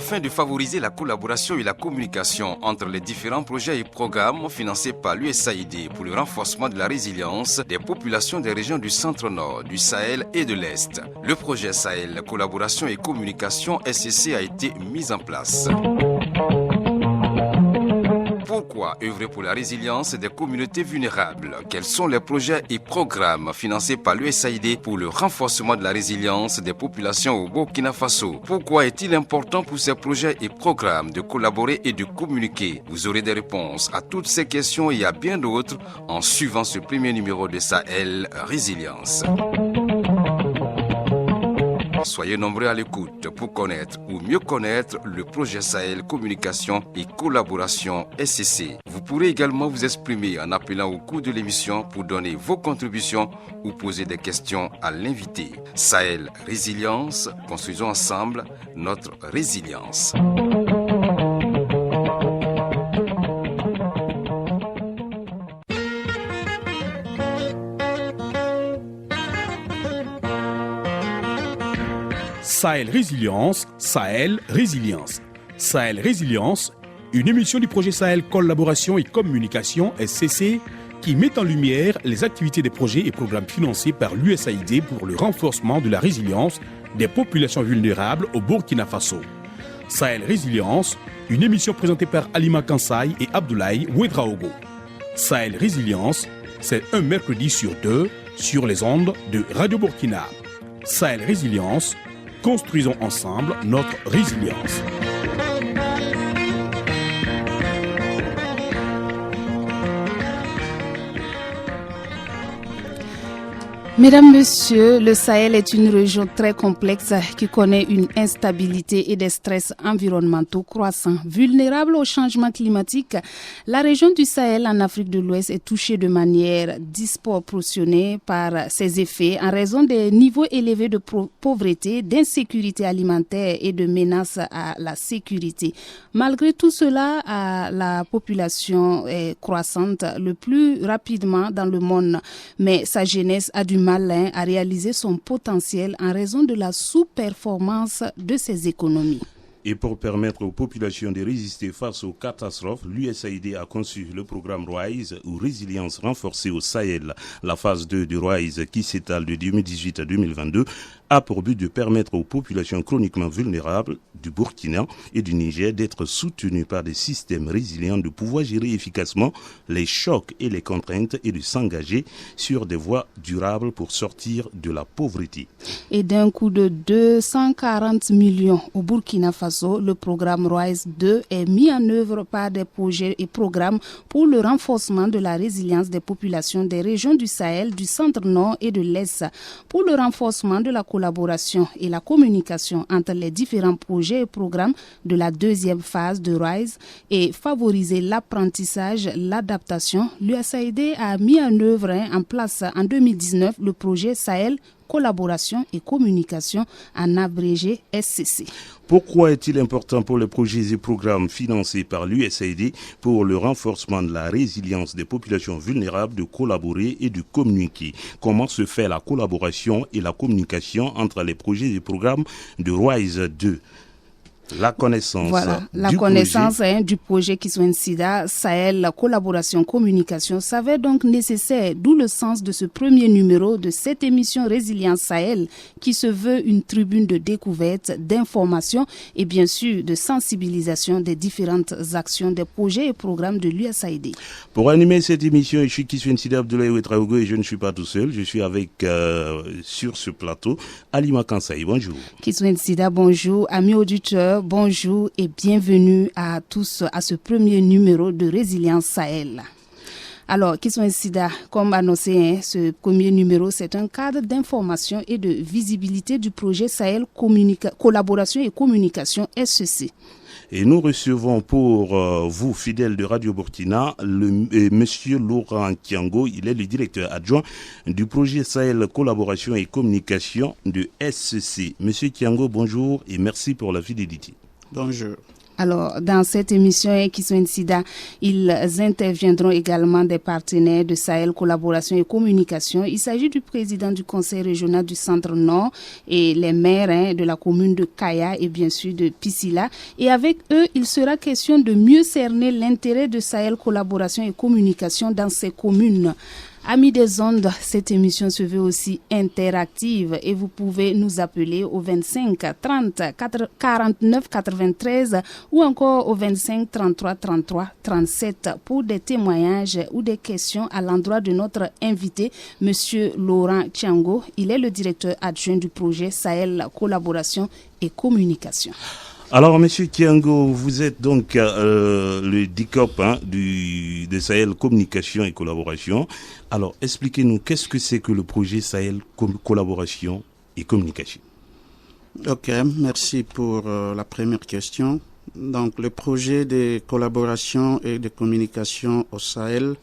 Afin de favoriser la collaboration et la communication entre les différents projets et programmes financés par l'USAID pour le renforcement de la résilience des populations des régions du centre-nord, du Sahel et de l'Est, le projet Sahel Collaboration et Communication SCC a été mis en place. Pourquoi œuvrer pour la résilience des communautés vulnérables? Quels sont les projets et programmes financés par l'USAID pour le renforcement de la résilience des populations au Burkina Faso? Pourquoi est-il important pour ces projets et programmes de collaborer et de communiquer? Vous aurez des réponses à toutes ces questions et à bien d'autres en suivant ce premier numéro de Sahel Résilience. Soyez nombreux à l'écoute pour connaître ou mieux connaître le projet Sahel Communication et Collaboration SCC. Vous pourrez également vous exprimer en appelant au cours de l'émission pour donner vos contributions ou poser des questions à l'invité. Sahel Résilience, construisons ensemble notre résilience. Sahel Résilience, Sahel Résilience. Sahel Résilience, une émission du projet Sahel Collaboration et Communication SCC qui met en lumière les activités des projets et programmes financés par l'USAID pour le renforcement de la résilience des populations vulnérables au Burkina Faso. Sahel Résilience, une émission présentée par Alima Kansai et Abdoulaye Ouedraogo. Sahel Résilience, c'est un mercredi sur 2 sur les ondes de Radio Burkina. Sahel Résilience, construisons ensemble notre résilience. Mesdames, Messieurs, le Sahel est une région très complexe qui connaît une instabilité et des stress environnementaux croissants. Vulnérable au changement climatique, la région du Sahel en Afrique de l'Ouest est touchée de manière disproportionnée par ses effets en raison des niveaux élevés de pauvreté, d'insécurité alimentaire et de menaces à la sécurité. Malgré tout cela, la population est croissante le plus rapidement dans le monde, mais sa jeunesse a du mal à réaliser son potentiel en raison de la sous-performance de ses économies. Et pour permettre aux populations de résister face aux catastrophes, l'USAID a conçu le programme RISE ou Résilience renforcée au Sahel. La phase 2 du RISE, qui s'étale de 2018 à 2022, a pour but de permettre aux populations chroniquement vulnérables du Burkina et du Niger d'être soutenues par des systèmes résilients, de pouvoir gérer efficacement les chocs et les contraintes et de s'engager sur des voies durables pour sortir de la pauvreté. Et d'un coût de 240 millions au Burkina Faso, le programme RISE 2 est mis en œuvre par des projets et programmes pour le renforcement de la résilience des populations des régions du Sahel, du centre-nord et de l'Est, pour le renforcement de la collaboration et la communication entre les différents projets et programmes de la deuxième phase de RISE et favoriser l'apprentissage, l'adaptation. L'USAID a mis en œuvre en place en 2019 le projet Sahel Collaboration et Communication, en abrégé SCC. Pourquoi est-il important pour les projets et programmes financés par l'USAID pour le renforcement de la résilience des populations vulnérables de collaborer et de communiquer? Comment se fait la collaboration et la communication entre les projets et programmes de RISE 2? La connaissance, du projet Kiswensida Sahel Collaboration Communication s'avère donc nécessaire, d'où le sens de ce premier numéro de cette émission Résilience Sahel qui se veut une tribune de découverte, d'information et bien sûr de sensibilisation des différentes actions des projets et programmes de l'USAID. Pour animer cette émission, je suis Kiswensida Abdoulaye Ouedraogo et je ne suis pas tout seul, je suis avec sur ce plateau Alima Kansai. Bonjour. Kiswensida, bonjour, amis auditeurs. Bonjour et bienvenue à tous à ce premier numéro de Résilience Sahel. Alors, Kiswensida, comme annoncé, ce premier numéro, c'est un cadre d'information et de visibilité du projet Sahel Collaboration et Communication SCC. Et nous recevons pour vous, fidèles de Radio Burkina, monsieur Laurent Kiango. Il est le directeur adjoint du projet Sahel Collaboration et Communication de SCC. Monsieur Kiango, bonjour et merci pour la fidélité. Bonjour. Alors, dans cette émission, Kiswen Sida, ils interviendront également des partenaires de Sahel Collaboration et Communication. Il s'agit du président du conseil régional du Centre Nord et les maires de la commune de Kaya et bien sûr de Piscila. Et avec eux, il sera question de mieux cerner l'intérêt de Sahel Collaboration et Communication dans ces communes. Amis des ondes, cette émission se veut aussi interactive et vous pouvez nous appeler au 25 30 49 93 ou encore au 25 33 33 37 pour des témoignages ou des questions à l'endroit de notre invité, Monsieur Laurent Tiango. Il est le directeur adjoint du projet Sahel Collaboration et Communication. Alors, Monsieur Tiango, vous êtes donc le DICOP de Sahel Communication et Collaboration. Alors, expliquez-nous, qu'est-ce que c'est que le projet Sahel Collaboration et Communication? Ok, merci pour la première question. Donc, le projet de collaboration et de communication au Sahel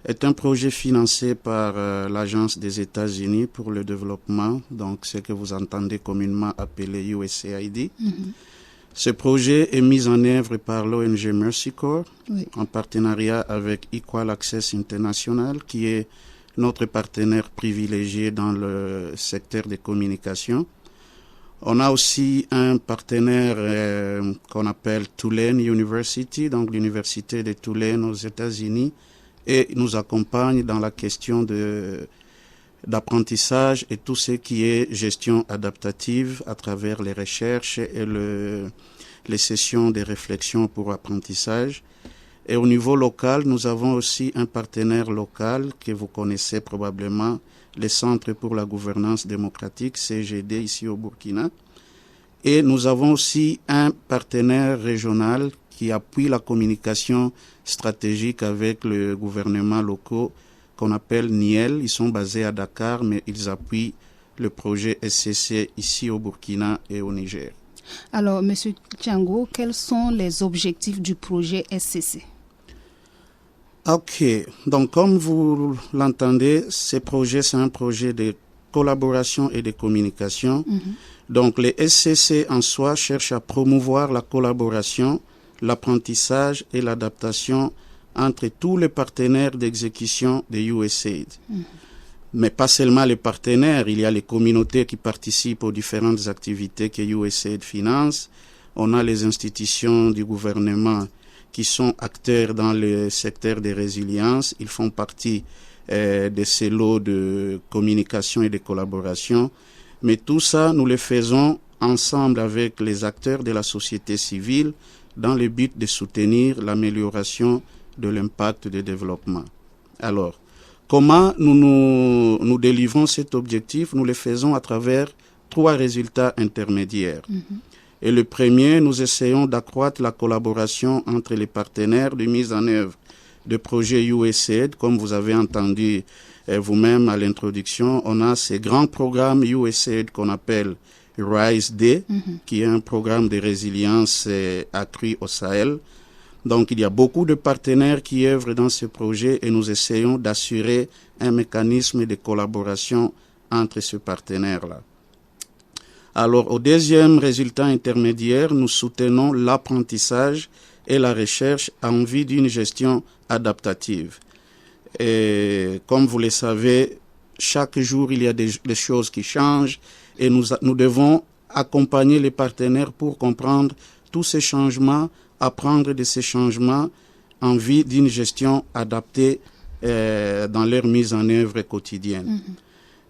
est un projet financé par l'Agence des États-Unis pour le développement, donc ce que vous entendez communément appelé USAID. Ce projet est mis en œuvre par l'ONG Mercy Corps, en partenariat avec Equal Access International, qui est notre partenaire privilégié dans le secteur des communications. On a aussi un partenaire qu'on appelle Tulane University, donc l'université de Tulane aux États-Unis, et nous accompagne dans la question d'apprentissage et tout ce qui est gestion adaptative à travers les recherches et les sessions de réflexion pour apprentissage. Et au niveau local, nous avons aussi un partenaire local que vous connaissez probablement, le Centre pour la gouvernance démocratique, CGD, ici au Burkina. Et nous avons aussi un partenaire régional qui appuie la communication stratégique avec le gouvernement local qu'on appelle NIEL. Ils sont basés à Dakar, mais ils appuient le projet SCC ici au Burkina et au Niger. Alors, Monsieur Tiango, quels sont les objectifs du projet SCC? Ok, donc comme vous l'entendez, ce projet, c'est un projet de collaboration et de communication. Donc, les SCC en soi cherchent à promouvoir la collaboration, l'apprentissage et l'adaptation entre tous les partenaires d'exécution de USAID. Mais pas seulement les partenaires, il y a les communautés qui participent aux différentes activités que USAID finance. On a les institutions du gouvernement qui sont acteurs dans le secteur de résilience. Ils font partie de ces lots de communication et de collaboration. Mais tout ça, nous le faisons ensemble avec les acteurs de la société civile dans le but de soutenir l'amélioration de l'impact de développement. Alors, comment nous délivrons cet objectif? Nous le faisons à travers 3 résultats intermédiaires. Et le premier, nous essayons d'accroître la collaboration entre les partenaires de mise en œuvre de projets USAID. Comme vous avez entendu vous-même à l'introduction, on a ces grands programmes USAID qu'on appelle RISE-D, qui est un programme de résilience accrue au Sahel. Donc, il y a beaucoup de partenaires qui œuvrent dans ce projet et nous essayons d'assurer un mécanisme de collaboration entre ces partenaires-là. Alors, au deuxième résultat intermédiaire, nous soutenons l'apprentissage et la recherche en vue d'une gestion adaptative. Et comme vous le savez, chaque jour, il y a des choses qui changent et nous devons accompagner les partenaires pour comprendre tous ces changements, apprendre de ces changements en vue d'une gestion adaptée dans leur mise en œuvre quotidienne.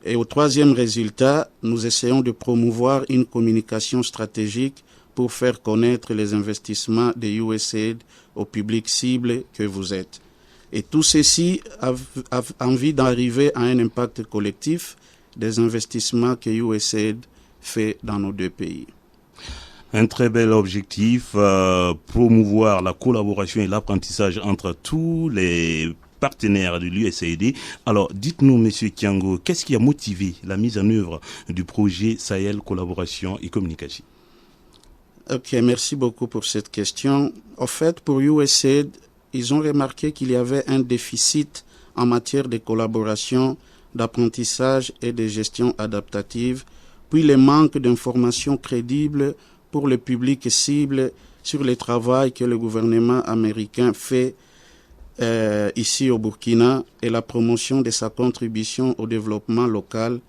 Et au troisième résultat, nous essayons de promouvoir une communication stratégique pour faire connaître les investissements de USAID au public cible que vous êtes. Et tout ceci a envie d'arriver à un impact collectif des investissements que USAID fait dans nos 2 pays. Un très bel objectif, promouvoir la collaboration et l'apprentissage entre tous les partenaires de l'USAID. Alors, dites-nous, Monsieur Tiango, qu'est-ce qui a motivé la mise en œuvre du projet Sahel Collaboration et Communication? Ok, merci beaucoup pour cette question. En fait, pour USAID, ils ont remarqué qu'il y avait un déficit en matière de collaboration, d'apprentissage et de gestion adaptative, puis le manque d'informations crédibles pour le public cible sur le travail que le gouvernement américain fait ici au Burkina et la promotion de sa contribution au développement local.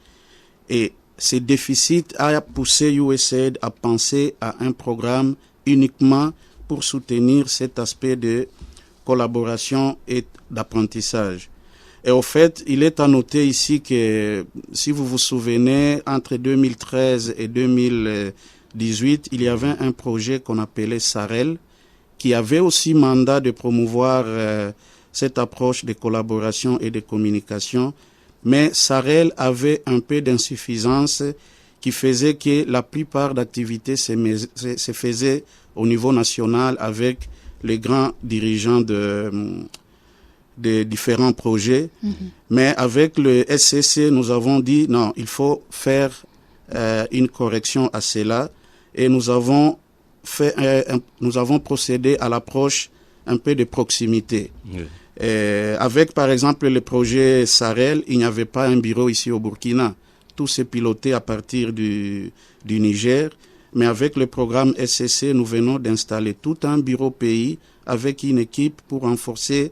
Et ce déficit a poussé USAID à penser à un programme uniquement pour soutenir cet aspect de collaboration et d'apprentissage. Et au fait, il est à noter ici que, si vous vous souvenez, entre 2013 et 2018, il y avait un projet qu'on appelait SAREL, qui avait aussi mandat de promouvoir cette approche de collaboration et de communication. Mais SAREL avait un peu d'insuffisance qui faisait que la plupart d'activités se faisaient au niveau national avec les grands dirigeants de différents projets. Mais avec le SCC, nous avons dit non, il faut faire une correction à cela et nous avons procédé à l'approche un peu de proximité. Avec par exemple le projet Sahel, il n'y avait pas un bureau ici au Burkina. Tout s'est piloté à partir du Niger. Mais avec le programme SCC, nous venons d'installer tout un bureau pays avec une équipe pour renforcer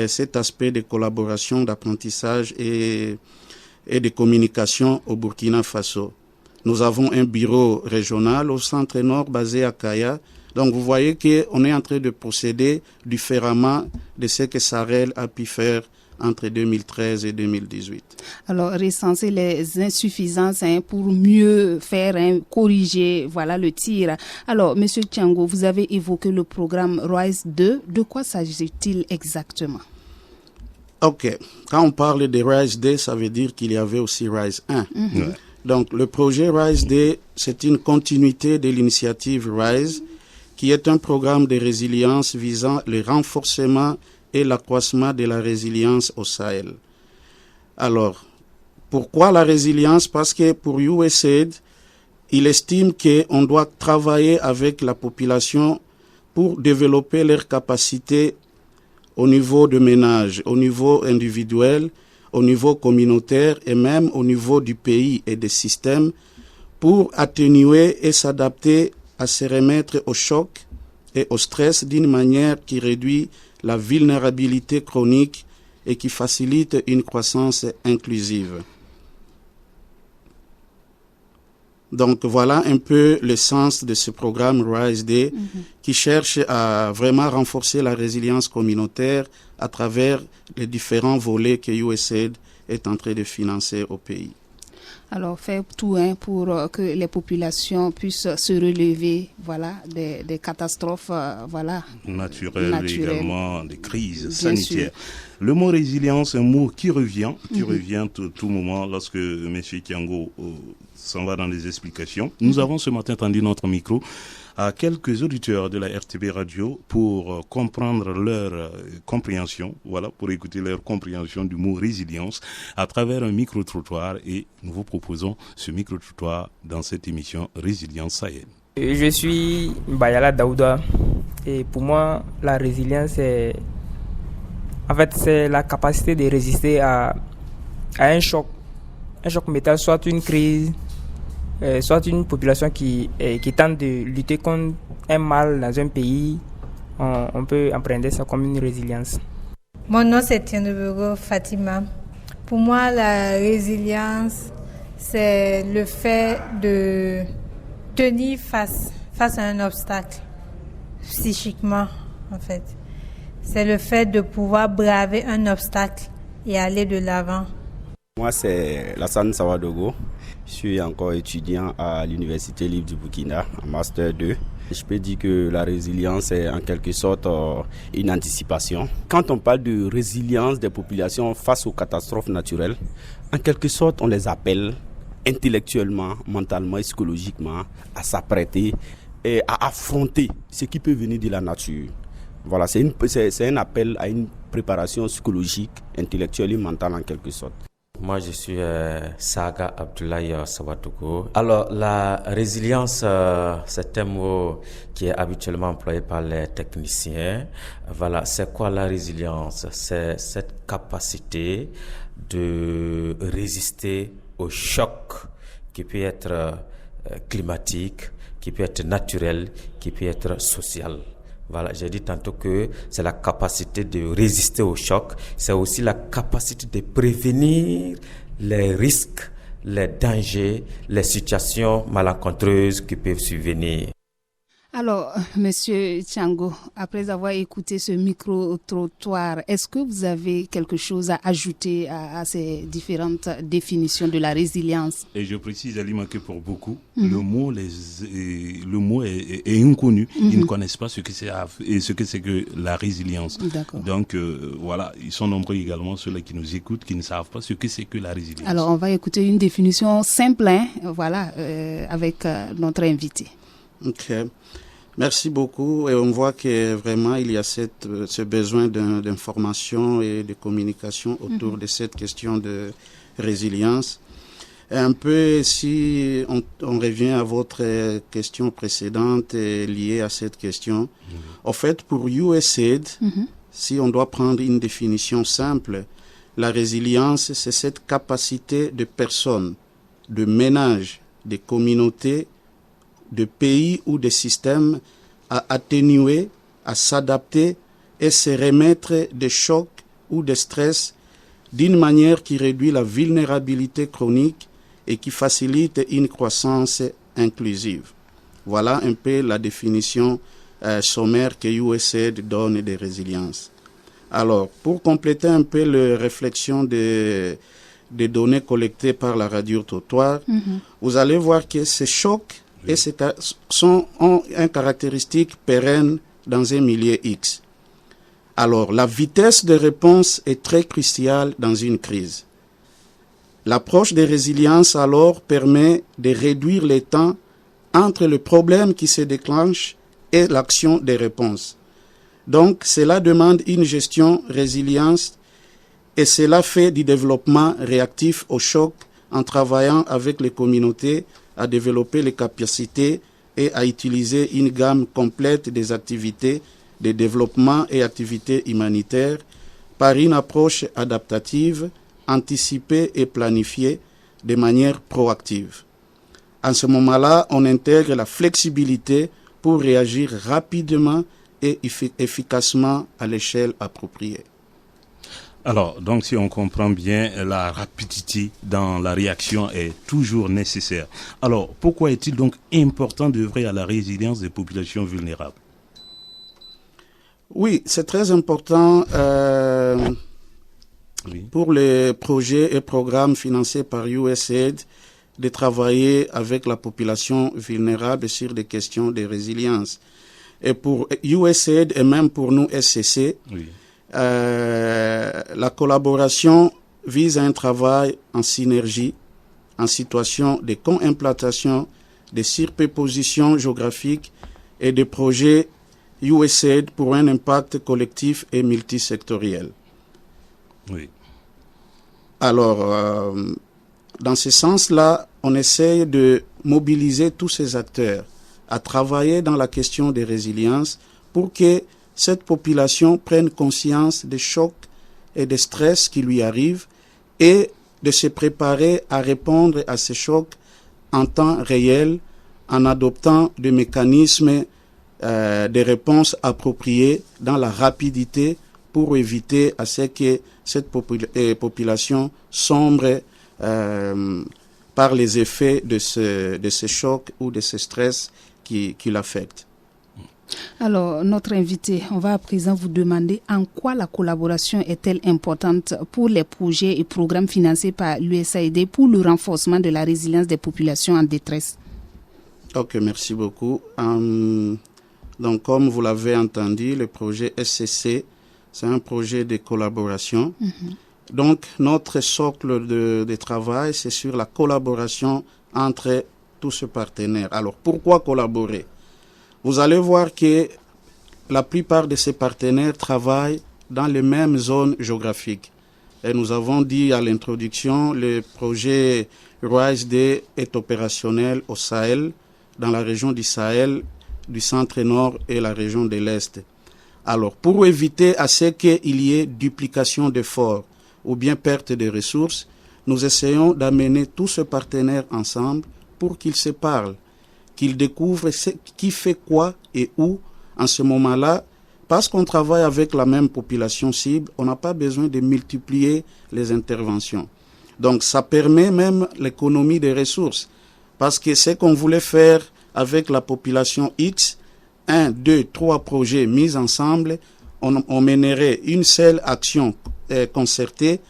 cet aspect de collaboration, d'apprentissage et de communication au Burkina Faso. Nous avons un bureau régional au centre nord basé à Kaya. Donc vous voyez qu'on est en train de procéder différemment de ce que Sahel a pu faire entre 2013 et 2018. Alors, recenser les insuffisances pour mieux faire, corriger, voilà le tir. Alors, Monsieur Thiango, vous avez évoqué le programme RISE 2. De quoi s'agit-il exactement? Ok. Quand on parle de RISE 2, ça veut dire qu'il y avait aussi RISE 1. Donc, le projet RISE 2, c'est une continuité de l'initiative RISE, qui est un programme de résilience visant le renforcement et l'accroissement de la résilience au Sahel. Alors, pourquoi la résilience? Parce que pour USAID, il estime qu'on doit travailler avec la population pour développer leurs capacités au niveau de ménage, au niveau individuel, au niveau communautaire et même au niveau du pays et des systèmes pour atténuer et s'adapter à se remettre au choc et au stress d'une manière qui réduit la vulnérabilité chronique et qui facilite une croissance inclusive. Donc voilà un peu le sens de ce programme RISE Day qui cherche à vraiment renforcer la résilience communautaire à travers les différents volets que USAID est en train de financer au pays. Alors, faire tout pour que les populations puissent se relever, voilà, des catastrophes, voilà, naturelles, également des crises sanitaires. Le mot résilience, un mot qui revient tout moment lorsque M. Thiango s'en va dans les explications. Nous avons ce matin tendu notre micro à quelques auditeurs de la RTB Radio pour comprendre leur compréhension, voilà, pour écouter leur compréhension du mot résilience à travers un micro-trottoir, et nous vous proposons ce micro-trottoir dans cette émission Résilience Sahel. Je suis Bayala Daouda et pour moi la résilience c'est la capacité de résister à un choc métal, soit une crise, soit une population qui tente de lutter contre un mal dans un pays. On peut apprendre ça comme une résilience. Mon nom c'est Tiendebego Fatima. Pour moi, la résilience, c'est le fait de tenir face à un obstacle, psychiquement en fait. C'est le fait de pouvoir braver un obstacle et aller de l'avant. Moi, c'est Lassane Sawadogo. Je suis encore étudiant à l'Université libre du Burkina, en Master 2. Je peux dire que la résilience est en quelque sorte une anticipation. Quand on parle de résilience des populations face aux catastrophes naturelles, en quelque sorte, on les appelle intellectuellement, mentalement et psychologiquement à s'apprêter et à affronter ce qui peut venir de la nature. Voilà, c'est un appel à une préparation psychologique, intellectuelle et mentale en quelque sorte. Moi, je suis Saga Abdoulaye Sawadougo. Alors, la résilience, c'est un mot qui est habituellement employé par les techniciens. Voilà, c'est quoi la résilience? C'est cette capacité de résister au choc qui peut être climatique, qui peut être naturelle, qui peut être sociale. Voilà, j'ai dit tantôt que c'est la capacité de résister au choc, c'est aussi la capacité de prévenir les risques, les dangers, les situations malencontreuses qui peuvent survenir. Alors, Monsieur Tchango, après avoir écouté ce micro-trottoir, est-ce que vous avez quelque chose à ajouter à ces différentes définitions de la résilience? Et je précise, Alima, que pour beaucoup, le mot est inconnu. Ils ne connaissent pas ce que c'est que la résilience. D'accord. Donc, voilà, ils sont nombreux également, ceux-là qui nous écoutent, qui ne savent pas ce que c'est que la résilience. Alors, on va écouter une définition simple, avec notre invité. Ok. Merci beaucoup. Et on voit que vraiment il y a ce besoin d'information et de communication autour de cette question de résilience. Et un peu, si on revient à votre question précédente liée à cette question, en fait, pour USAID, si on doit prendre une définition simple, la résilience, c'est cette capacité de personnes, de ménages, de communautés, de pays ou de systèmes à atténuer, à s'adapter et se remettre des chocs ou des stress d'une manière qui réduit la vulnérabilité chronique et qui facilite une croissance inclusive. Voilà un peu la définition sommaire que USAID donne de résilience. Alors, pour compléter un peu la réflexion des données collectées par la radio-trottoir, vous allez voir que ces chocs ont une caractéristique pérenne dans un milieu X. Alors, la vitesse de réponse est très cruciale dans une crise. L'approche de résilience, alors, permet de réduire les temps entre le problème qui se déclenche et l'action de réponse. Donc, cela demande une gestion résilience et cela fait du développement réactif au choc en travaillant avec les communautés à développer les capacités et à utiliser une gamme complète des activités de développement et activités humanitaires par une approche adaptative, anticipée et planifiée de manière proactive. En ce moment-là, on intègre la flexibilité pour réagir rapidement et efficacement à l'échelle appropriée. Alors, donc si on comprend bien, la rapidité dans la réaction est toujours nécessaire. Alors, pourquoi est-il donc important d'œuvrer à la résilience des populations vulnérables? Oui, c'est très important pour les projets et programmes financés par USAID de travailler avec la population vulnérable sur des questions de résilience. Et pour USAID et même pour nous SCC, la collaboration vise à un travail en synergie, en situation de co-implantation, de superposition géographique et de projets USAID pour un impact collectif et multisectoriel. Oui. Alors, dans ce sens-là, on essaye de mobiliser tous ces acteurs à travailler dans la question de résilience pour que cette population prenne conscience des chocs et des stress qui lui arrivent et de se préparer à répondre à ces chocs en temps réel en adoptant des mécanismes de réponse appropriés dans la rapidité pour éviter à ce que cette population sombre par les effets de ces chocs ou de ces stress qui l'affectent. Alors, notre invité, on va à présent vous demander en quoi la collaboration est-elle importante pour les projets et programmes financés par l'USAID pour le renforcement de la résilience des populations en détresse. Ok, merci beaucoup. Donc, comme vous l'avez entendu, le projet SCC, c'est un projet de collaboration. Donc, notre socle de travail, c'est sur la collaboration entre tous ces partenaires. Alors, pourquoi collaborer? Vous allez voir que la plupart de ces partenaires travaillent dans les mêmes zones géographiques. Et nous avons dit à l'introduction, le projet RISE-D est opérationnel au Sahel, dans la région du Sahel, du centre-nord et la région de l'Est. Alors, pour éviter à ce qu'il y ait duplication d'efforts ou bien perte de ressources, nous essayons d'amener tous ces partenaires ensemble pour qu'ils se parlent, qu'il découvre qui fait quoi et où en ce moment-là. Parce qu'on travaille avec la même population cible, on n'a pas besoin de multiplier les interventions. Donc ça permet même l'économie des ressources. Parce que ce qu'on voulait faire avec la population X, 1, 2, 3 projets mis ensemble, on mènerait une seule action concertée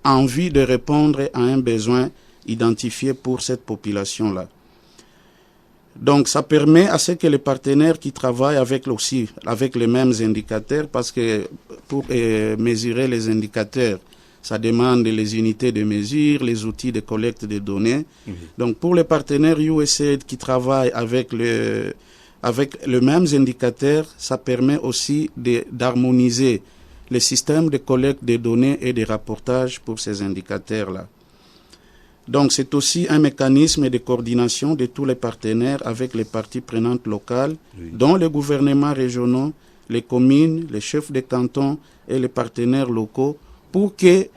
en vue de répondre à un besoin identifié pour cette population-là. Donc, ça permet à ce que les partenaires qui travaillent avec les mêmes indicateurs, parce que pour mesurer les indicateurs, ça demande les unités de mesure, les outils de collecte de données. Donc, pour les partenaires USAID qui travaillent avec les mêmes indicateurs, ça permet aussi d'harmoniser les systèmes de collecte de données et de rapportage pour ces indicateurs-là. Donc, c'est aussi un mécanisme de coordination de tous les partenaires avec les parties prenantes locales, dont les gouvernements régionaux, les communes, les chefs de canton et les partenaires locaux, pour que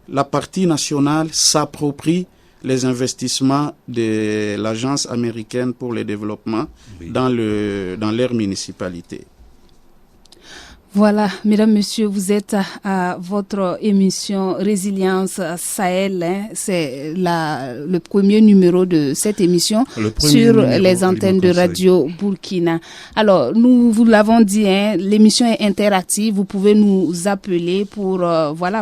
la partie nationale s'approprie les investissements de l'Agence américaine pour le développement dans leur municipalité. Voilà, mesdames, messieurs, vous êtes à votre émission Résilience Sahel. C'est le premier numéro de cette émission sur les antennes de Radio Burkina. Alors, nous vous l'avons dit, l'émission est interactive. Vous pouvez nous appeler pour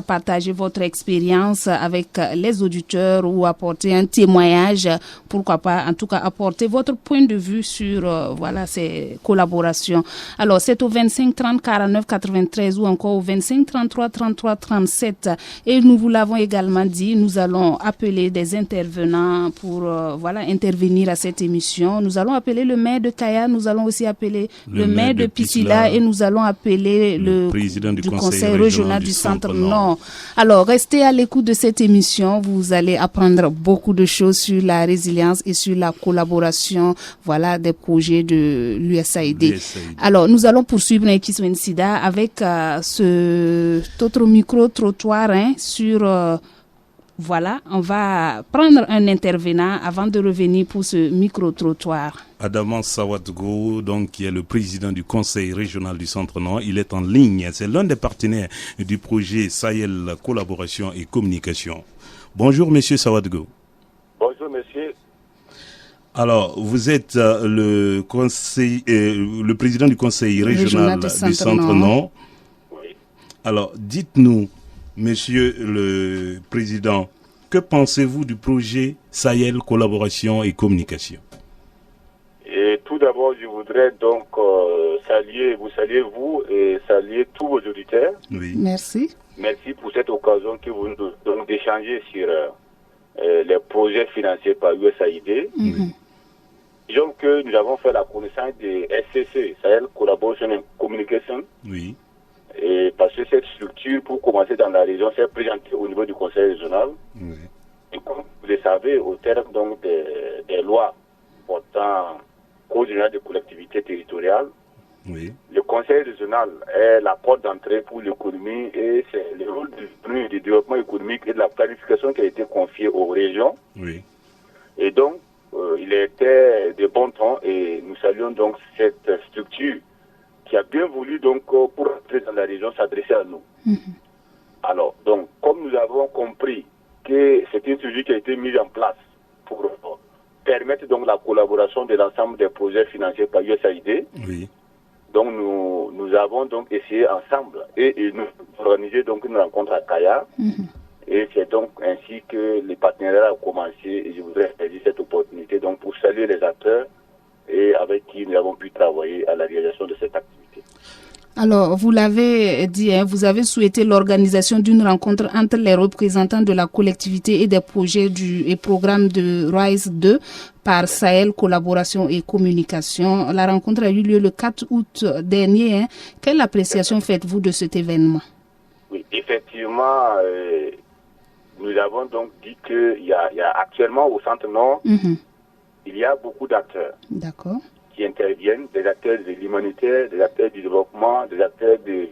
partager votre expérience avec les auditeurs ou apporter un témoignage. Pourquoi pas, en tout cas, apporter votre point de vue sur ces collaborations. Alors, c'est au 25 30 49 93 ou encore au 25 33 33 37 et nous vous l'avons également dit, nous allons appeler des intervenants pour intervenir à cette émission. Nous allons appeler le maire de Kaya, nous allons aussi appeler le maire de Piscila et nous allons appeler le président du conseil régional du centre Nord. Alors restez à l'écoute de cette émission, vous allez apprendre beaucoup de choses sur la résilience et sur la collaboration des projets de l'USAID. Alors nous allons poursuivre Nekis Wensida avec cet autre micro-trottoir sur... on va prendre un intervenant avant de revenir pour ce micro-trottoir. Adaman Sawadgo, qui est le président du conseil régional du Centre-Nord, il est en ligne. C'est l'un des partenaires du projet Sahel Collaboration et Communication. Bonjour, monsieur Sawadgo. Bonjour, monsieur. Alors, vous êtes le président du conseil régional du Centre-Nord. Oui. Alors, dites-nous, monsieur le président, que pensez-vous du projet Sahel Collaboration et Communication? Et tout d'abord, je voudrais donc saluer vous et saluer tous vos auditeurs. Oui. Merci. Merci pour cette occasion que vous nous donnez d'échanger sur les projets financés par USAID. Disons que nous avons fait la connaissance des SCC, Sahel Collaboration and Communication. Oui. Et parce que cette structure, pour commencer dans la région, s'est présentée au niveau du conseil régional. Oui. Et comme vous le savez, au terme donc des lois portant Code général des collectivités territoriales, oui, le conseil régional est la porte d'entrée pour l'économie et c'est le rôle du développement économique et de la planification qui a été confié aux régions. Oui. Et donc, il était de bon temps et nous saluons donc cette structure qui a bien voulu donc pour entrer dans la région s'adresser à nous. Alors, donc, comme nous avons compris que c'est une structure qui a été mise en place pour permettre donc la collaboration de l'ensemble des projets financés par USAID. Oui. Donc nous avons donc essayé ensemble et nous organiser donc une rencontre à Kaya. Et c'est donc ainsi que les partenariats ont commencé et je voudrais saisir cette opportunité donc pour saluer les acteurs et avec qui nous avons pu travailler à la réalisation de cette activité. Alors, vous l'avez dit, vous avez souhaité l'organisation d'une rencontre entre les représentants de la collectivité et des projets et programmes de RISE 2 par Sahel Collaboration et Communication. La rencontre a eu lieu le 4 août dernier. Quelle appréciation faites-vous de cet événement? Oui, effectivement, nous avons donc dit qu'il y a actuellement au Centre Nord, il y a beaucoup d'acteurs. D'accord. Qui interviennent, des acteurs de l'humanitaire, des acteurs du développement, des acteurs de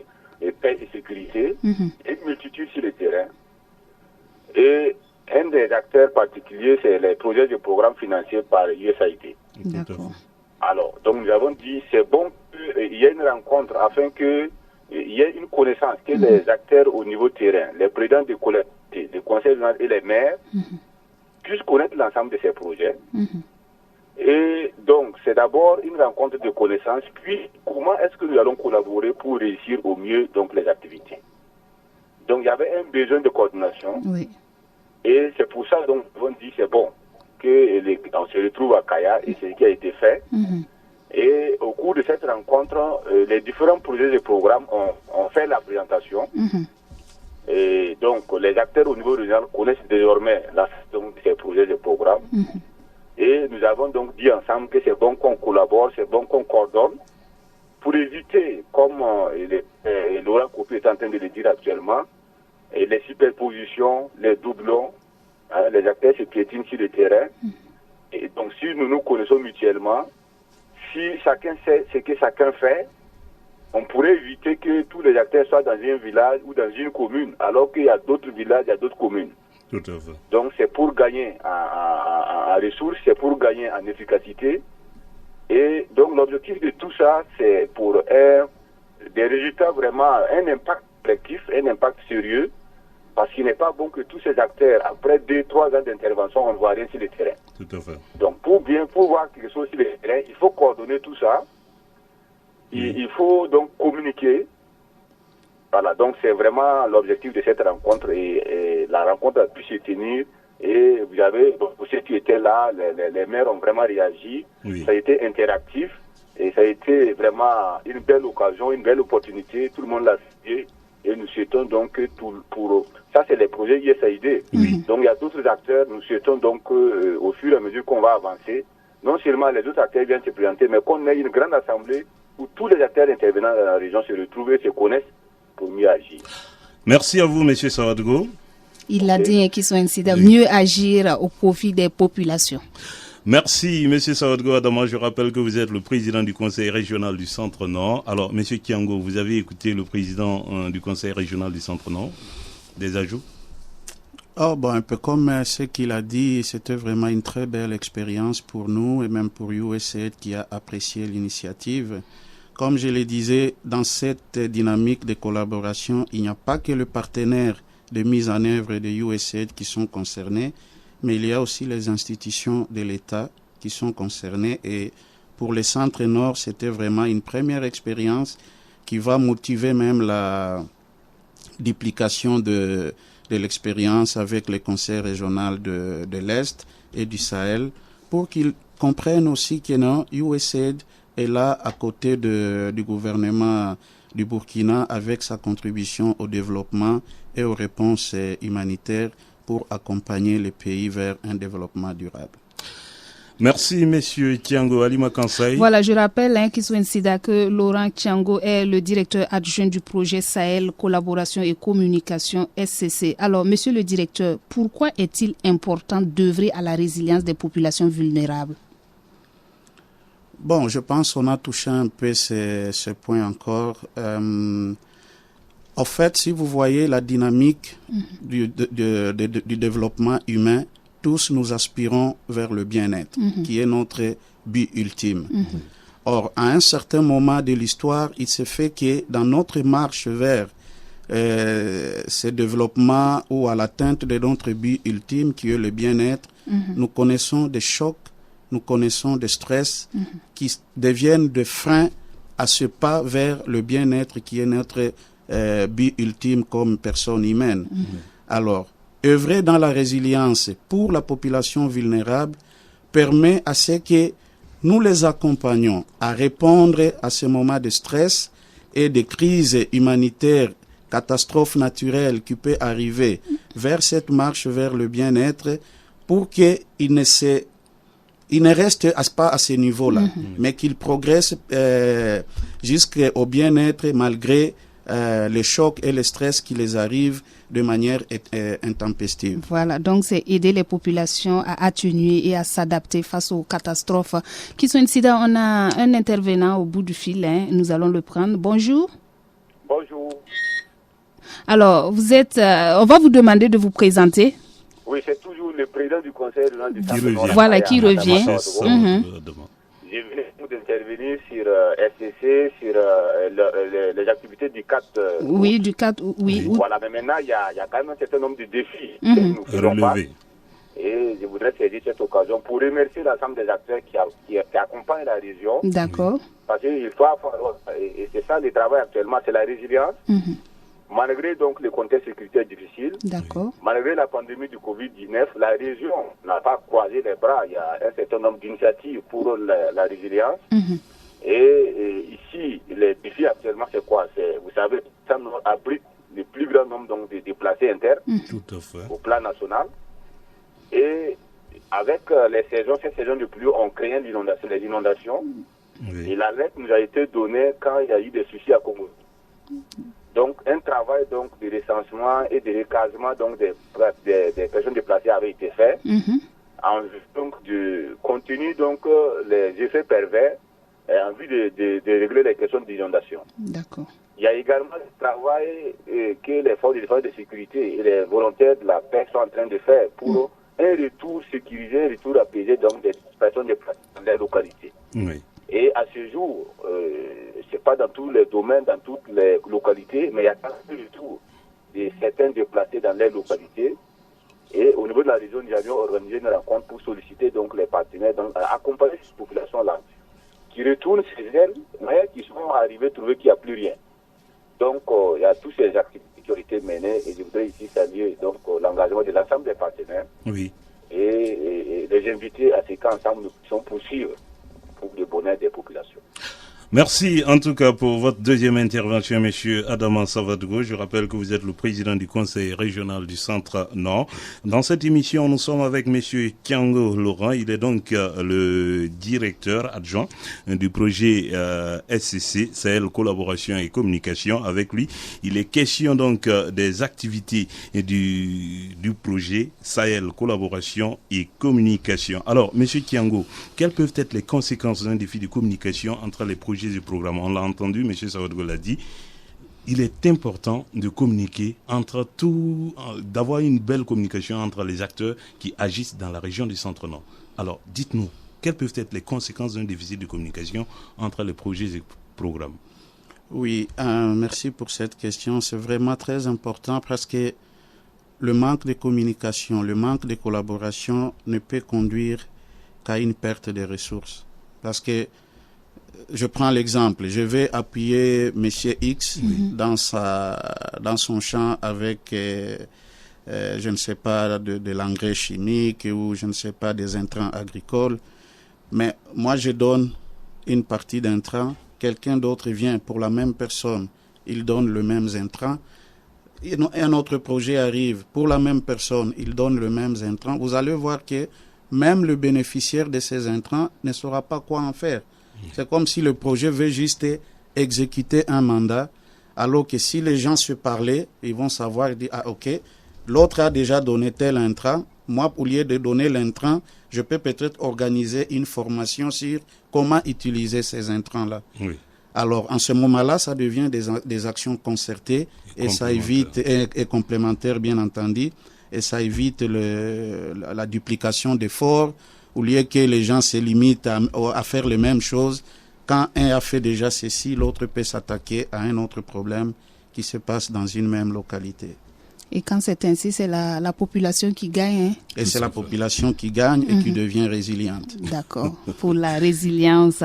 paix et sécurité, et une multitude sur le terrain. Et un des acteurs particuliers, c'est les projets de programmes financés par USAID. D'accord. Alors, donc nous avons dit c'est bon qu'il y ait une rencontre afin qu'il y ait une connaissance, que les acteurs au niveau terrain, les présidents des collectivités, les conseils régionaux et les maires puissent connaître l'ensemble de ces projets. Et donc, c'est d'abord une rencontre de connaissances, puis comment est-ce que nous allons collaborer pour réussir au mieux donc, les activités. Donc, il y avait un besoin de coordination. Oui. Et c'est pour ça donc nous avons dit c'est bon qu'on se retrouve à Kaya et c'est ce qui a été fait. Et au cours de cette rencontre, les différents projets et programmes ont fait la présentation. Et donc, les acteurs au niveau régional connaissent désormais la façon de ces projets et programmes. Et nous avons donc dit ensemble que c'est bon qu'on collabore, c'est bon qu'on coordonne pour éviter, comme Laurent Kopi est en train de le dire actuellement, et les superpositions, les doublons, les acteurs se piétinent sur le terrain. Et donc, si nous nous connaissons mutuellement, si chacun sait ce que chacun fait, on pourrait éviter que tous les acteurs soient dans un village ou dans une commune, alors qu'il y a d'autres villages, il y a d'autres communes. Tout à fait. Donc, c'est pour gagner en ressources, c'est pour gagner en efficacité. Et donc, l'objectif de tout ça, c'est pour des résultats vraiment, un impact collectif, un impact sérieux, parce qu'il n'est pas bon que tous ces acteurs, après 2-3 ans d'intervention, on ne voit rien sur le terrain. Tout à fait. Donc, pour voir quelque chose sur le terrain, il faut coordonner tout ça. Il faut donc communiquer. Voilà, donc c'est vraiment l'objectif de cette rencontre et la rencontre a pu se tenir et vous avez, pour ceux qui étaient là, les maires ont vraiment réagi, ça a été interactif et ça a été vraiment une belle occasion, une belle opportunité, tout le monde l'a fait et nous souhaitons donc que ça c'est les projets USAID, donc il y a d'autres acteurs, nous souhaitons donc au fur et à mesure qu'on va avancer, non seulement les autres acteurs viennent se présenter, mais qu'on ait une grande assemblée où tous les acteurs intervenants dans la région se retrouvent et se connaissent pour mieux agir. Merci à vous, M. Sawadgo. Il a dit qu'ils sont ainsi de mieux agir au profit des populations. Merci, M. Sawadgo Adama. Je rappelle que vous êtes le président du conseil régional du Centre-Nord. Alors, M. Kiango, vous avez écouté le président du conseil régional du Centre-Nord. Des ajouts? Un peu comme ce qu'il a dit, c'était vraiment une très belle expérience pour nous et même pour USAID qui a apprécié l'initiative. Comme je le disais, dans cette dynamique de collaboration, il n'y a pas que le partenaire de mise en œuvre de USAID qui sont concernés, mais il y a aussi les institutions de l'État qui sont concernées. Et pour le Centre Nord, c'était vraiment une première expérience qui va motiver même la duplication de l'expérience avec les conseils régionaux de l'Est et du Sahel pour qu'ils comprennent aussi que non, USAID est là à côté du gouvernement du Burkina avec sa contribution au développement et aux réponses humanitaires pour accompagner les pays vers un développement durable. Merci, Monsieur Thiango Alima Kansai. Voilà, je rappelle que Laurent Thiango est le directeur adjoint du projet Sahel, collaboration et communication SCC. Alors, Monsieur le directeur, pourquoi est-il important d'œuvrer à la résilience des populations vulnérables? Je pense qu'on a touché un peu ce point encore. En fait, si vous voyez la dynamique du développement humain, tous nous aspirons vers le bien-être, qui est notre but ultime. Or, à un certain moment de l'histoire, il se fait que dans notre marche vers ce développement ou à l'atteinte de notre but ultime, qui est le bien-être, nous connaissons des chocs, nous connaissons des stress qui deviennent des freins à ce pas vers le bien-être qui est notre but ultime comme personne humaine. Alors, œuvrer dans la résilience pour la population vulnérable permet à ce que nous les accompagnons à répondre à ces moments de stress et de crise humanitaire, catastrophe naturelle qui peut arriver vers cette marche vers le bien-être pour qu'il ne reste pas à ce niveau-là, mais qu'il progresse jusqu'au bien-être malgré les chocs et les stress qui les arrivent de manière intempestive. Voilà, donc c'est aider les populations à atténuer et à s'adapter face aux catastrophes qui sont incidents. On a un intervenant au bout du fil, nous allons le prendre. Bonjour. Bonjour. Alors, vous êtes, on va vous demander de vous présenter. Oui, c'est toujours le président du conseil régional du Centre-Nord. Voilà, qui revient. Je venais d'intervenir sur SCC, sur les activités du 4. Oui, du 4, oui. Voilà, mais maintenant, il y a quand même un certain nombre de défis que nous faisons pas. Et je voudrais saisir cette occasion pour remercier l'ensemble des acteurs qui accompagnent la région. D'accord. Parce qu'il faut avoir, et c'est ça le travail actuellement, c'est la résilience. Malgré donc le contexte sécuritaire difficile, malgré la pandémie du Covid-19, la région n'a pas croisé les bras. Il y a un certain nombre d'initiatives pour la résilience. Et ici, les défis actuellement, c'est quoi? Vous savez, ça nous abrite le plus grand nombre donc, de déplacés internes au plan national. Et avec ces saisons de pluie, on crée les inondations. Et l'alerte nous a été donnée quand il y a eu des soucis à Congo. Donc, un travail donc, de recensement et de recasement donc, des personnes déplacées avait été fait en vue donc, de continuer donc, les effets pervers en vue de régler les questions d'inondation. D'accord. Il y a également le travail que les forces de défense de sécurité et les volontaires de la paix sont en train de faire pour un retour sécurisé, un retour apaisé donc, des personnes déplacées dans les localités. Et à ce jour, c'est pas dans tous les domaines, dans toutes les localités, mais il y a quand même le retour de certains déplacés dans les localités. Et au niveau de la région, nous avions organisé une rencontre pour solliciter donc les partenaires, donc accompagner cette population-là, qui retournent chez elles, mais qui sont arrivés à trouver qu'il n'y a plus rien. Donc, il y a toutes ces activités qui ont été menées, et je voudrais ici saluer donc l'engagement de l'ensemble des partenaires. Et les inviter à ce qu'ensemble nous puissions poursuivre pour le bonheur des populations. Merci en tout cas pour votre deuxième intervention, monsieur Adama Savadougou. Je rappelle que vous êtes le président du conseil régional du Centre-Nord. Dans cette émission, nous sommes avec monsieur Kiango Laurent. Il est donc le directeur adjoint du projet SCC, Sahel Collaboration et Communication. Avec lui, il est question donc des activités du projet Sahel Collaboration et Communication. Alors, monsieur Kiango, quelles peuvent être les conséquences d'un défi de communication entre les projets du programme? On l'a entendu, M. Savadougou l'a dit, il est important de communiquer d'avoir une belle communication entre les acteurs qui agissent dans la région du Centre-Nord. Alors, dites-nous, quelles peuvent être les conséquences d'un déficit de communication entre les projets et programmes? Oui, merci pour cette question. C'est vraiment très important parce que le manque de communication, le manque de collaboration ne peut conduire qu'à une perte de ressources. Parce que je prends l'exemple, je vais appuyer Monsieur X dans son champ avec, je ne sais pas, de l'engrais chimique ou je ne sais pas, des intrants agricoles. Mais moi, je donne une partie d'intrants, quelqu'un d'autre vient pour la même personne, il donne le même intrant. Un autre projet arrive pour la même personne, il donne le même intrant. Vous allez voir que même le bénéficiaire de ces intrants ne saura pas quoi en faire. C'est comme si le projet veut juste exécuter un mandat, alors que si les gens se parlaient, ils vont savoir, dire, ah ok, l'autre a déjà donné tel intrant, moi, au lieu de donner l'intrant, je peux peut-être organiser une formation sur comment utiliser ces intrants-là. Alors, en ce moment-là, ça devient des actions concertées et ça évite, et complémentaires bien entendu, et ça évite la duplication d'efforts. Au lieu que les gens se limitent à faire les mêmes choses, quand un a fait déjà ceci, l'autre peut s'attaquer à un autre problème qui se passe dans une même localité. Et quand c'est ainsi, c'est la population qui gagne. Et c'est la population qui gagne et qui devient résiliente. D'accord. Pour la résilience.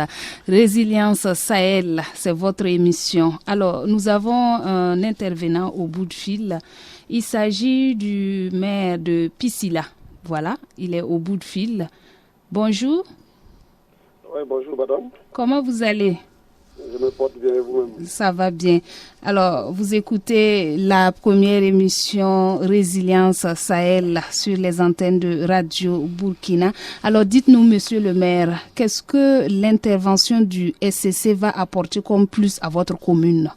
Résilience Sahel, c'est votre émission. Alors, nous avons un intervenant au bout de fil. Il s'agit du maire de Pissila. Voilà, il est au bout de fil. Bonjour. Oui, bonjour madame. Comment vous allez? Je me porte bien et vous-même. Ça va bien. Alors, vous écoutez la première émission Résilience Sahel sur les antennes de Radio Burkina. Alors, dites-nous, monsieur le maire, qu'est-ce que l'intervention du SCC va apporter comme plus à votre commune?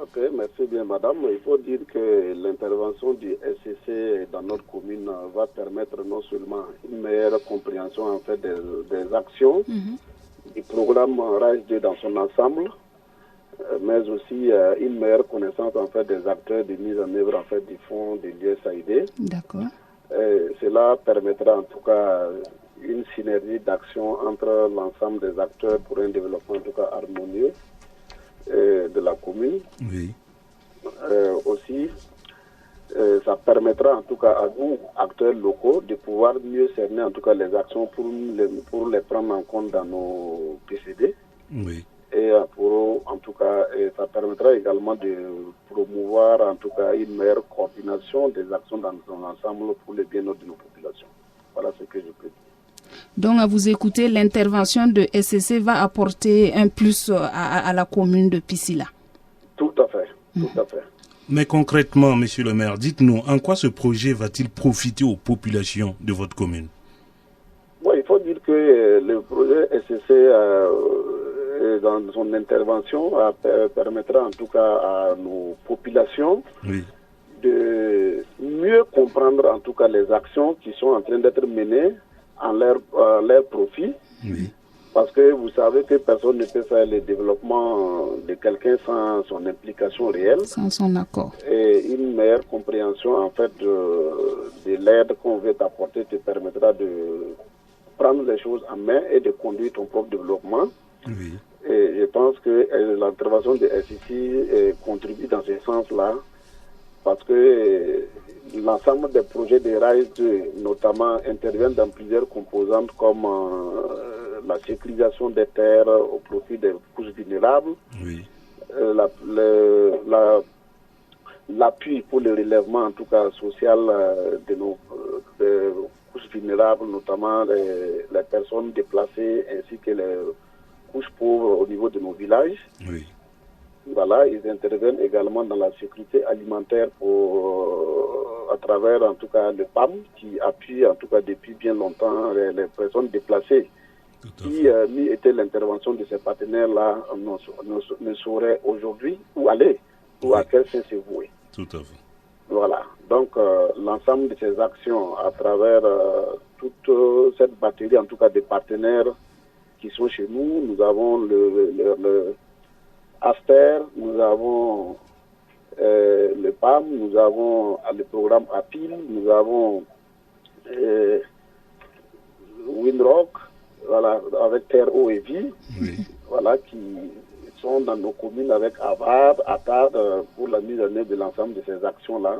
Ok, merci bien madame. Il faut dire que l'intervention du SCC dans notre commune va permettre non seulement une meilleure compréhension en fait des actions du programme RAIS-2 dans son ensemble, mais aussi une meilleure connaissance en fait des acteurs de mise en œuvre en fait du fonds de l'USAID. D'accord. Cela permettra en tout cas une synergie d'action entre l'ensemble des acteurs pour un développement en tout cas harmonieux de la commune. Oui. Aussi, ça permettra en tout cas à nous, acteurs locaux, de pouvoir mieux cerner en tout cas les actions pour les prendre en compte dans nos PCD. Oui. Et en tout cas, ça permettra également de promouvoir en tout cas une meilleure coordination des actions dans son ensemble pour le bien-être de nos populations. Voilà ce que je peux dire. Donc, à vous écouter, l'intervention de SCC va apporter un plus à la commune de Piscila. Tout à fait, tout à fait. Mais concrètement, monsieur le maire, dites-nous, en quoi ce projet va-t-il profiter aux populations de votre commune? Il faut dire que le projet SCC, dans son intervention, permettra en tout cas à nos populations de mieux comprendre en tout cas les actions qui sont en train d'être menées en leur profit. Oui. Parce que vous savez que personne ne peut faire le développement de quelqu'un sans son implication réelle. Sans son accord. Et une meilleure compréhension en fait de l'aide qu'on veut t'apporter te permettra de prendre les choses en main et de conduire ton propre développement. Oui. Et je pense que l'intervention de SCC contribue dans ce sens-là, parce que l'ensemble des projets de RISE 2, notamment, interviennent dans plusieurs composantes comme la sécurisation des terres au profit des couches vulnérables, l'appui pour le relèvement, en tout cas social, de nos couches vulnérables, notamment les personnes déplacées ainsi que les couches pauvres au niveau de nos villages. Oui. Voilà, ils interviennent également dans la sécurité alimentaire à travers en tout cas le PAM qui appuie en tout cas depuis bien longtemps les personnes déplacées. Qui n'y était l'intervention de ces partenaires-là ne saurait aujourd'hui où aller ou à quel sens se vouer. Tout à fait. Voilà. Donc l'ensemble de ces actions à travers toute cette batterie en tout cas des partenaires qui sont chez nous, nous avons le Aster, nous avons le PAM, nous avons le programme APIL, nous avons Windrock, voilà, avec Terre, Eau et Vie, voilà, qui sont dans nos communes avec AVAD, ATAD, pour la mise en œuvre de l'ensemble de ces actions-là.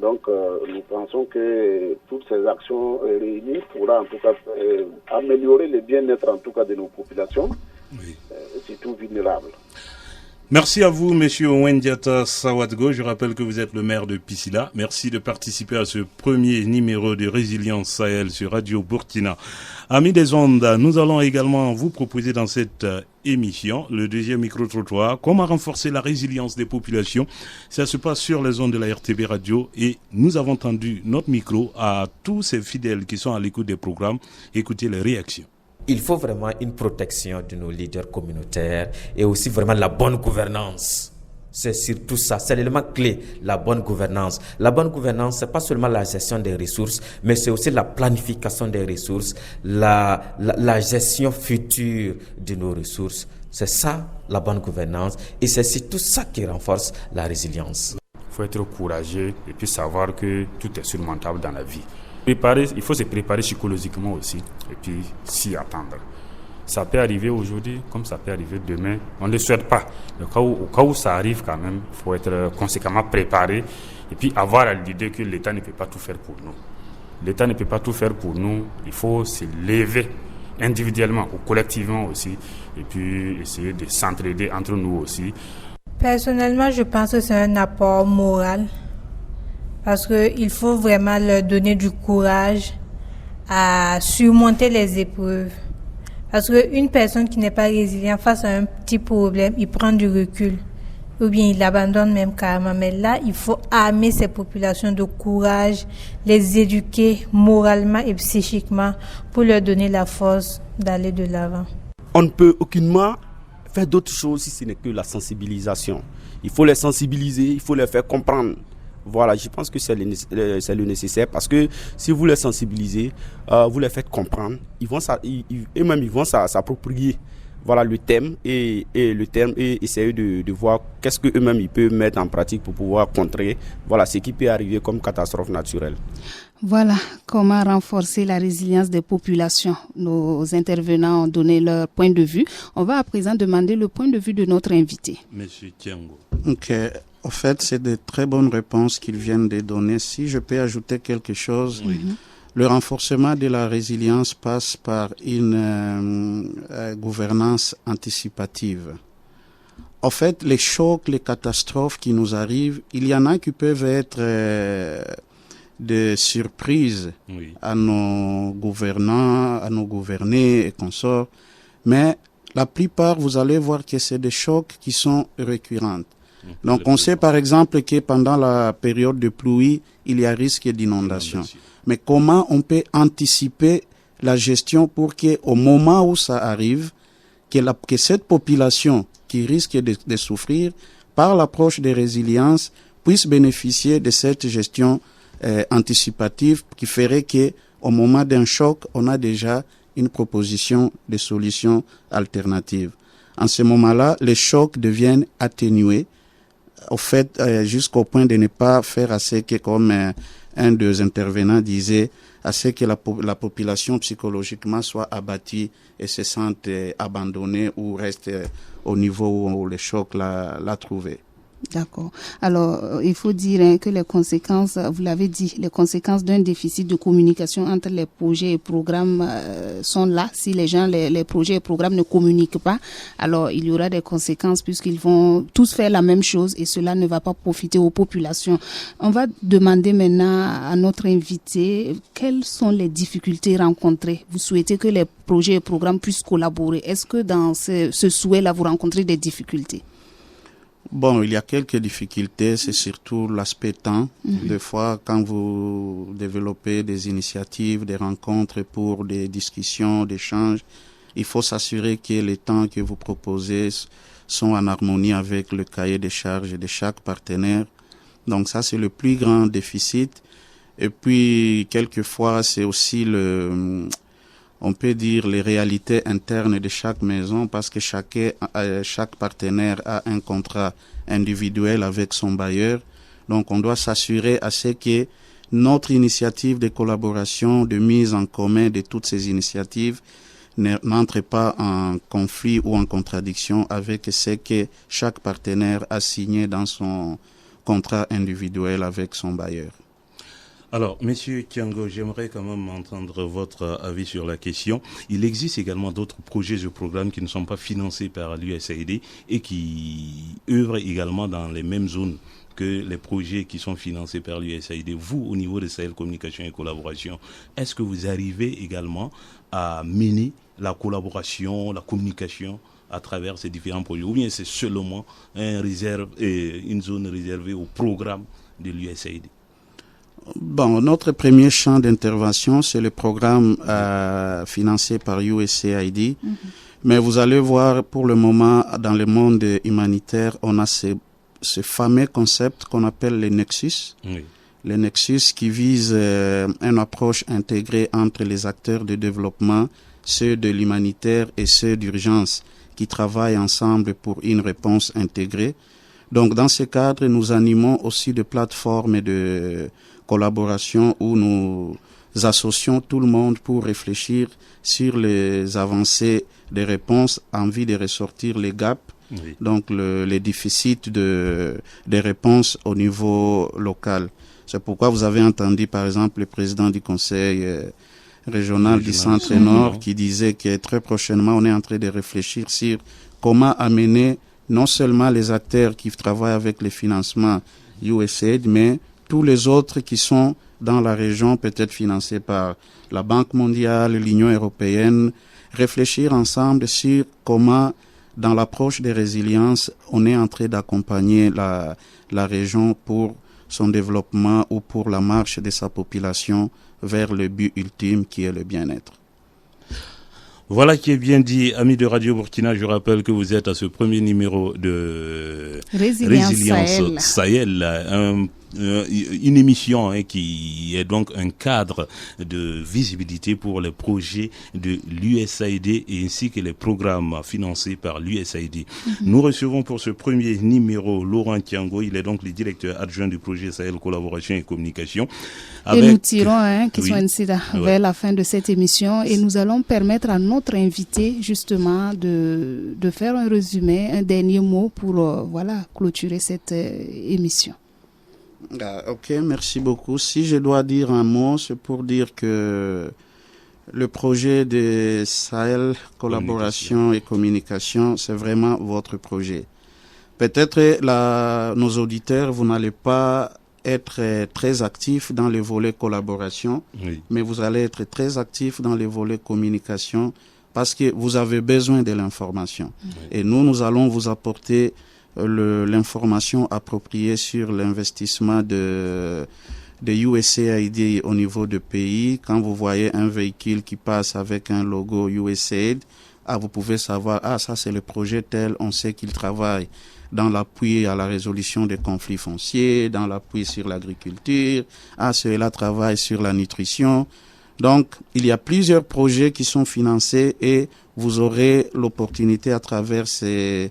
Donc, nous pensons que toutes ces actions réunies pourront en tout cas améliorer le bien-être en tout cas de nos populations, surtout vulnérables. Merci à vous, monsieur Wendiata Sawadgo. Je rappelle que vous êtes le maire de Piscila. Merci de participer à ce premier numéro de Résilience Sahel sur Radio Burkina. Amis des ondes, nous allons également vous proposer dans cette émission le deuxième micro-trottoir, comment renforcer la résilience des populations. Ça se passe sur les ondes de la RTB Radio et nous avons tendu notre micro à tous ces fidèles qui sont à l'écoute des programmes. Écoutez les réactions. Il faut vraiment une protection de nos leaders communautaires et aussi vraiment la bonne gouvernance. C'est surtout ça, c'est l'élément clé, la bonne gouvernance. La bonne gouvernance, c'est pas seulement la gestion des ressources, mais c'est aussi la planification des ressources, la gestion future de nos ressources. C'est ça, la bonne gouvernance, et c'est surtout ça qui renforce la résilience. Il faut être courageux et puis savoir que tout est surmontable dans la vie. Il faut se préparer psychologiquement aussi et puis s'y attendre. Ça peut arriver aujourd'hui comme ça peut arriver demain. On ne le souhaite pas. Au cas où ça arrive quand même, il faut être conséquemment préparé et puis avoir l'idée que l'État ne peut pas tout faire pour nous. L'État ne peut pas tout faire pour nous. Il faut se lever individuellement ou collectivement aussi et puis essayer de s'entraider entre nous aussi. Personnellement, je pense que c'est un apport moral. Parce qu'il faut vraiment leur donner du courage à surmonter les épreuves. Parce qu'une personne qui n'est pas résiliente face à un petit problème, il prend du recul. Ou bien il abandonne même carrément. Mais là, il faut armer ces populations de courage, les éduquer moralement et psychiquement pour leur donner la force d'aller de l'avant. On ne peut aucunement faire d'autre chose si ce n'est que la sensibilisation. Il faut les sensibiliser, il faut les faire comprendre. Voilà, je pense que c'est le nécessaire parce que si vous les sensibilisez, vous les faites comprendre, ils vont s'approprier voilà, le thème et essayer de voir qu'est-ce qu'eux-mêmes ils peuvent mettre en pratique pour pouvoir contrer voilà, ce qui peut arriver comme catastrophe naturelle. Voilà comment renforcer la résilience des populations. Nos intervenants ont donné leur point de vue. On va à présent demander le point de vue de notre invité. Monsieur Tiango. Ok. En fait, c'est de très bonnes réponses qu'ils viennent de donner. Si je peux ajouter quelque chose, le renforcement de la résilience passe par une gouvernance anticipative. En fait, les chocs, les catastrophes qui nous arrivent, il y en a qui peuvent être des surprises à nos gouvernants, à nos gouvernés et consorts, mais la plupart, vous allez voir que c'est des chocs qui sont récurrents. Donc, on sait par exemple que pendant la période de pluie, il y a risque d'inondation. Mais comment on peut anticiper la gestion pour qu'au moment où ça arrive, que cette population qui risque de souffrir, par l'approche de résilience, puisse bénéficier de cette gestion anticipative qui ferait qu'au moment d'un choc, on a déjà une proposition de solution alternative. En ce moment-là, les chocs deviennent atténués, au fait, jusqu'au point de ne pas faire assez que, comme un des intervenants disait, assez que la population psychologiquement soit abattue et se sente abandonnée ou reste au niveau où le choc l'a trouvé. D'accord. Alors, il faut dire que les conséquences, vous l'avez dit, les conséquences d'un déficit de communication entre les projets et programmes sont là. Si les gens, les projets et programmes ne communiquent pas, alors il y aura des conséquences puisqu'ils vont tous faire la même chose et cela ne va pas profiter aux populations. On va demander maintenant à notre invité quelles sont les difficultés rencontrées. Vous souhaitez que les projets et programmes puissent collaborer. Est-ce que dans ce souhait-là, vous rencontrez des difficultés? Bon, il y a quelques difficultés, c'est surtout l'aspect temps. Des fois, quand vous développez des initiatives, des rencontres pour des discussions, des échanges, il faut s'assurer que les temps que vous proposez sont en harmonie avec le cahier des charges de chaque partenaire. Donc ça, c'est le plus grand déficit. Et puis, quelquefois, c'est aussi on peut dire les réalités internes de chaque maison parce que chaque partenaire a un contrat individuel avec son bailleur. Donc on doit s'assurer à ce que notre initiative de collaboration, de mise en commun de toutes ces initiatives n'entre pas en conflit ou en contradiction avec ce que chaque partenaire a signé dans son contrat individuel avec son bailleur. Alors, Monsieur Tiango, j'aimerais quand même entendre votre avis sur la question. Il existe également d'autres projets et programmes qui ne sont pas financés par l'USAID et qui œuvrent également dans les mêmes zones que les projets qui sont financés par l'USAID. Vous, au niveau de Sahel Communication et Collaboration, est-ce que vous arrivez également à mener la collaboration, la communication à travers ces différents projets, ou bien c'est seulement une zone réservée au programme de l'USAID? Bon, notre premier champ d'intervention, c'est le programme financé par USAID. Mais vous allez voir, pour le moment, dans le monde humanitaire, on a ce fameux concept qu'on appelle les nexus. Les nexus qui visent une approche intégrée entre les acteurs de développement, ceux de l'humanitaire et ceux d'urgence, qui travaillent ensemble pour une réponse intégrée. Donc, dans ce cadre, nous animons aussi des plateformes de collaboration où nous associons tout le monde pour réfléchir sur les avancées des réponses en vue de ressortir les gaps, donc les déficits des réponses au niveau local. C'est pourquoi vous avez entendu par exemple le président du conseil régional du Centre-Nord qui disait que très prochainement on est en train de réfléchir sur comment amener non seulement les acteurs qui travaillent avec les financements USAID, mais tous les autres qui sont dans la région, peut-être financés par la Banque mondiale, l'Union européenne, réfléchir ensemble sur comment, dans l'approche de résilience, on est en train d'accompagner la région pour son développement ou pour la marche de sa population vers le but ultime qui est le bien-être. Voilà qui est bien dit, amis de Radio Burkina. Je rappelle que vous êtes à ce premier numéro de Résilience Sahel, un une émission qui est donc un cadre de visibilité pour les projets de l'USAID et ainsi que les programmes financés par l'USAID. Nous recevons pour ce premier numéro Laurent Tiango, il est donc le directeur adjoint du projet Sahel Collaboration et Communication. Et nous tirons, vers la fin de cette émission et nous allons permettre à notre invité justement de faire un résumé, un dernier mot pour clôturer cette émission. Ok, merci beaucoup. Si je dois dire un mot, c'est pour dire que le projet de Sahel Collaboration et Communication, c'est vraiment votre projet. Peut-être nos auditeurs, vous n'allez pas être très actifs dans le volet collaboration, mais vous allez être très actifs dans le volet communication parce que vous avez besoin de l'information. Et nous allons vous apporter l'information appropriée sur l'investissement de USAID au niveau du pays. Quand vous voyez un véhicule qui passe avec un logo USAID, vous pouvez savoir, ça c'est le projet tel, on sait qu'il travaille dans l'appui à la résolution des conflits fonciers, dans l'appui sur l'agriculture, ceux-là travaillent sur la nutrition. Donc, il y a plusieurs projets qui sont financés et vous aurez l'opportunité à travers ce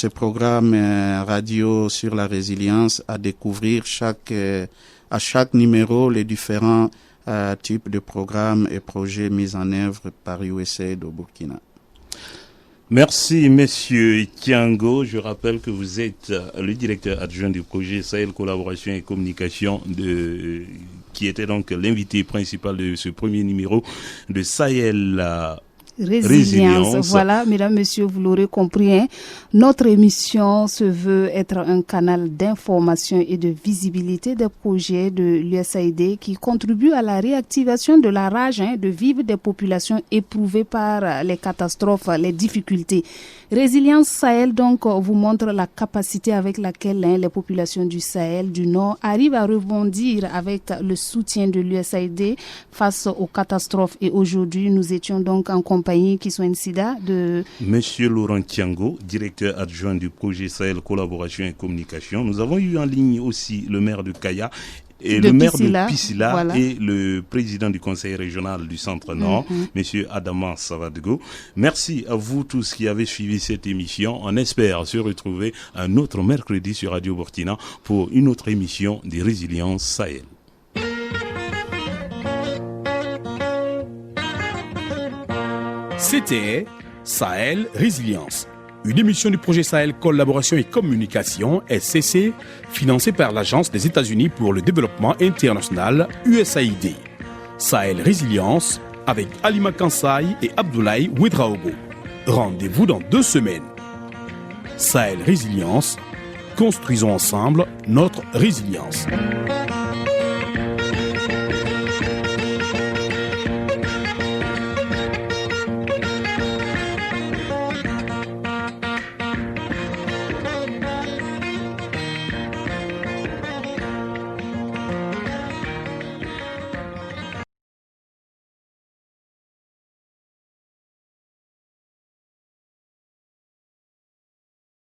programme radio sur la résilience à découvrir à chaque numéro les différents types de programmes et projets mis en œuvre par USAID au Burkina. Merci, Monsieur Tiango. Je rappelle que vous êtes le directeur adjoint du projet Sahel Collaboration et Communication qui était donc l'invité principal de ce premier numéro de Sahel Résilience. Voilà, mesdames, messieurs, vous l'aurez compris, notre émission se veut être un canal d'information et de visibilité des projets de l'USAID qui contribuent à la réactivation de la rage de vivre des populations éprouvées par les catastrophes, les difficultés. Résilience Sahel, donc, vous montre la capacité avec laquelle les populations du Sahel, du Nord, arrivent à rebondir avec le soutien de l'USAID face aux catastrophes. Et aujourd'hui, nous étions donc en compagnie qui sont SIDA de Monsieur Laurent Tiango, directeur adjoint du projet Sahel Collaboration et Communication. Nous avons eu en ligne aussi le maire de Kaya et le maire de Piscila et le président du conseil régional du Centre-Nord, Monsieur Adama Savadego. Merci à vous tous qui avez suivi cette émission. On espère se retrouver un autre mercredi sur Radio Burkina pour une autre émission de Résilience Sahel. C'était Sahel Résilience, une émission du projet Sahel Collaboration et Communication, SCC, financée par l'Agence des États-Unis pour le développement international, USAID. Sahel Résilience avec Alima Kansai et Abdoulaye Ouedraogo. Rendez-vous dans 2 semaines. Sahel Résilience, construisons ensemble notre résilience.